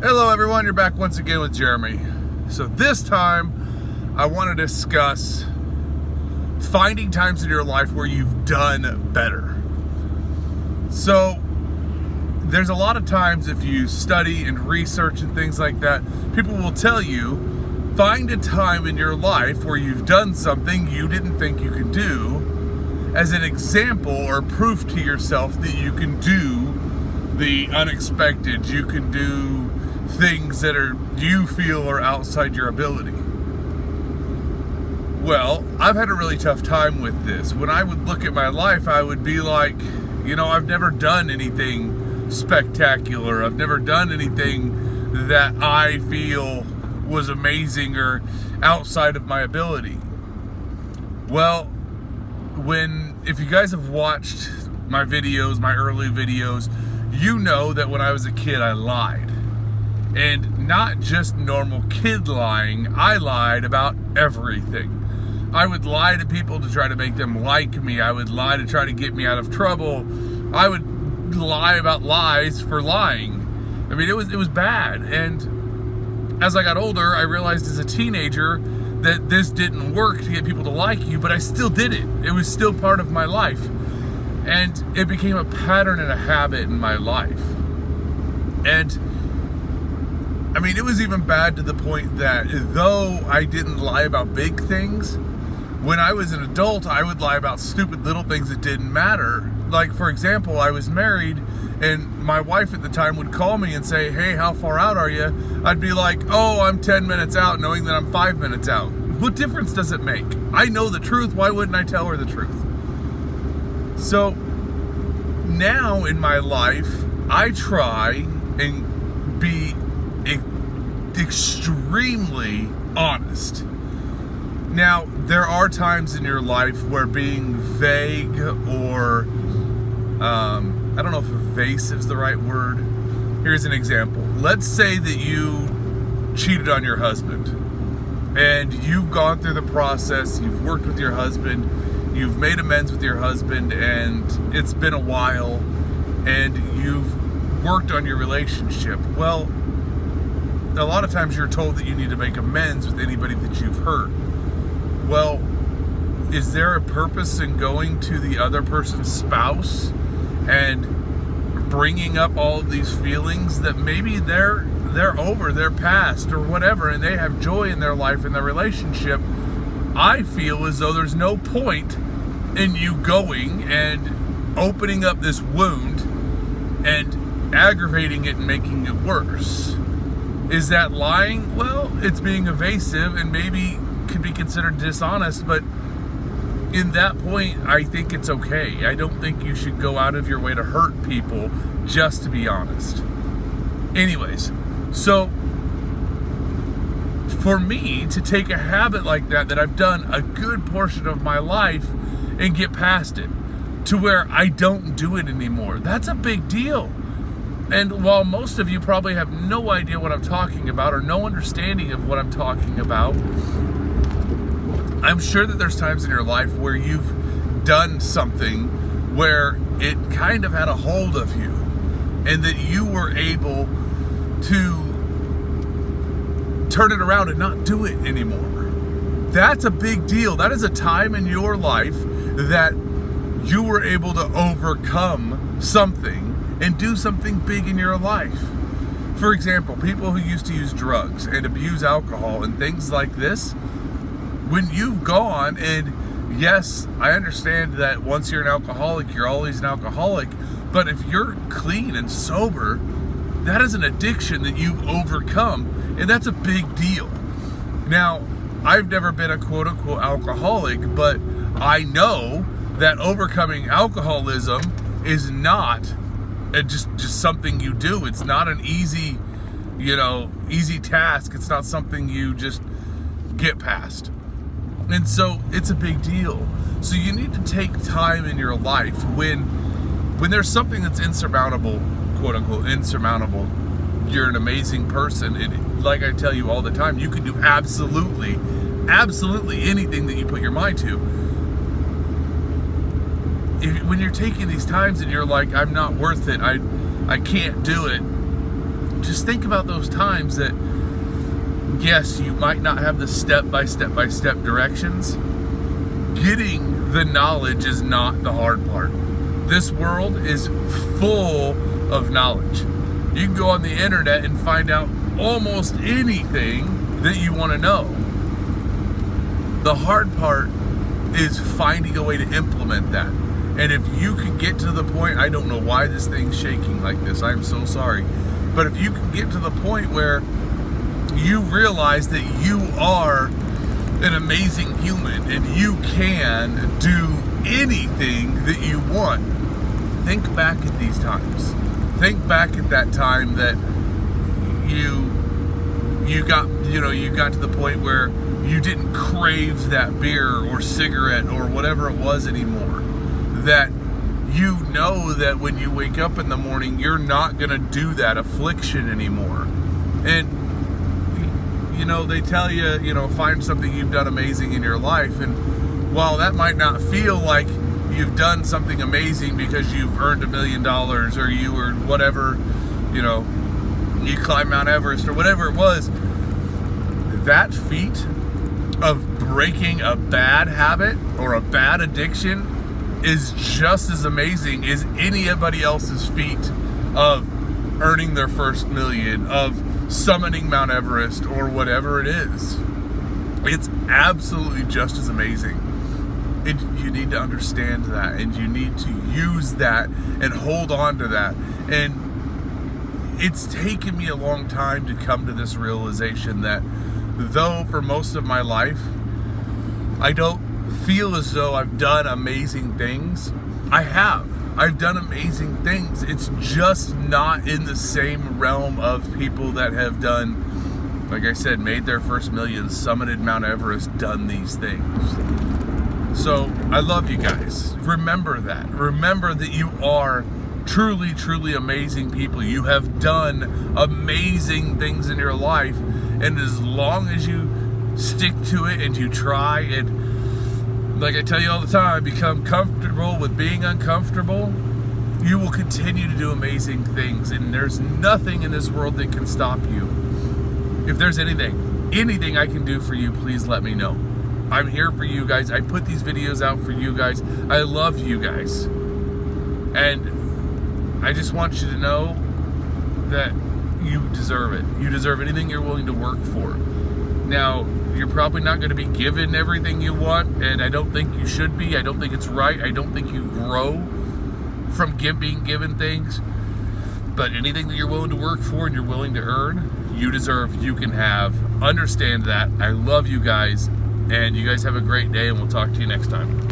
Hello everyone, you're back once again with Jeremy. So this time, I want to discuss finding times in your life where you've done better. So, there's a lot of times if you study and research and things like that, people will tell you, find a time in your life where you've done something you didn't think you could do as an example or proof to yourself that you can do the unexpected, you can do things that you feel are outside your ability. Well, I've had a really tough time with this. When I would look at my life, I would be like, I've never done anything spectacular. I've never done anything that I feel was amazing or outside of my ability. Well, if you guys have watched my videos, my early videos, you know that when I was a kid, I lied. And not just normal kid lying, I lied about everything. I would lie to people to try to make them like me. I would lie to try to get me out of trouble. I would lie about lies for lying. I mean, it was bad. And as I got older, I realized as a teenager that this didn't work to get people to like you, but I still did it. It was still part of my life. And it became a pattern and a habit in my life. And I mean, it was even bad to the point that though I didn't lie about big things, when I was an adult, I would lie about stupid little things that didn't matter. Like, for example, I was married and my wife at the time would call me and say, "Hey, how far out are you?" I'd be like, "Oh, I'm 10 minutes out," knowing that I'm 5 minutes out. What difference does it make? I know the truth. Why wouldn't I tell her the truth? So now in my life, I try and be extremely honest. Now, there are times in your life where being vague or I don't know if evasive is the right word. Here's an example. Let's say that you cheated on your husband and you've gone through the process, you've worked with your husband, you've made amends with your husband, and it's been a while and you've worked on your relationship. Well, a lot of times you're told that you need to make amends with anybody that you've hurt. Well, is there a purpose in going to the other person's spouse and bringing up all of these feelings that maybe they're over, they're past or whatever, and they have joy in their life and their relationship? I feel as though there's no point in you going and opening up this wound and aggravating it and making it worse. Is that lying? Well, it's being evasive and maybe could be considered dishonest, but in that point, I think it's okay. I don't think you should go out of your way to hurt people just to be honest. Anyways, so for me to take a habit like that I've done a good portion of my life and get past it to where I don't do it anymore, that's a big deal. And while most of you probably have no idea what I'm talking about or no understanding of what I'm talking about, I'm sure that there's times in your life where you've done something where it kind of had a hold of you and that you were able to turn it around and not do it anymore. That's a big deal. That is a time in your life that you were able to overcome something and do something big in your life. For example, people who used to use drugs and abuse alcohol and things like this, when you've gone, and yes, I understand that once you're an alcoholic, you're always an alcoholic, but if you're clean and sober, that is an addiction that you've overcome, and that's a big deal. Now, I've never been a quote-unquote alcoholic, but I know that overcoming alcoholism is not just something you do. It's not an easy task. It's not something you just get past. And so it's a big deal. So you need to take time in your life when there's something that's insurmountable, quote unquote insurmountable. You're an amazing person. And like I tell you all the time, you can do absolutely anything that you put your mind to. When you're taking these times and you're like, I'm not worth it, I can't do it, just think about those times that, yes, you might not have the step-by-step directions. Getting the knowledge is not the hard part. This world is full of knowledge. You can go on the internet and find out almost anything that you want to know. The hard part is finding a way to implement that. And if you can get to the point, I don't know why this thing's shaking like this, I'm so sorry. But if you can get to the point where you realize that you are an amazing human and you can do anything that you want, think back at these times. Think back at that time that you got to the point where you didn't crave that beer or cigarette or whatever it was anymore. That you know that when you wake up in the morning, you're not going to do that affliction anymore. And they tell you, find something you've done amazing in your life. And while that might not feel like you've done something amazing because you've earned $1 million or you or whatever, you climb Mount Everest or whatever it was, that feat of breaking a bad habit or a bad addiction is just as amazing as anybody else's feat of earning their first million, of summiting Mount Everest or whatever it is. It's absolutely just as amazing. You need to understand that, and you need to use that and hold on to that. And it's taken me a long time to come to this realization that though for most of my life I don't feel as though I've done amazing things, I have. I've done amazing things. It's just not in the same realm of people that have done, like I said, made their first million, summited Mount Everest, done these things. So I love you guys. Remember that. Remember that you are truly, truly amazing people. You have done amazing things in your life. And as long as you stick to it and you try and, like I tell you all the time, become comfortable with being uncomfortable, you will continue to do amazing things. And there's nothing in this world that can stop you. If there's anything I can do for you, please let me know. I'm here for you guys. I put these videos out for you guys. I love you guys. And I just want you to know that you deserve it. You deserve anything you're willing to work for. Now, you're probably not going to be given everything you want, and I don't think you should be. I don't think it's right. I don't think you grow from being given things. But anything that you're willing to work for and you're willing to earn, you deserve, you can have. Understand that. I love you guys, and you guys have a great day, and we'll talk to you next time.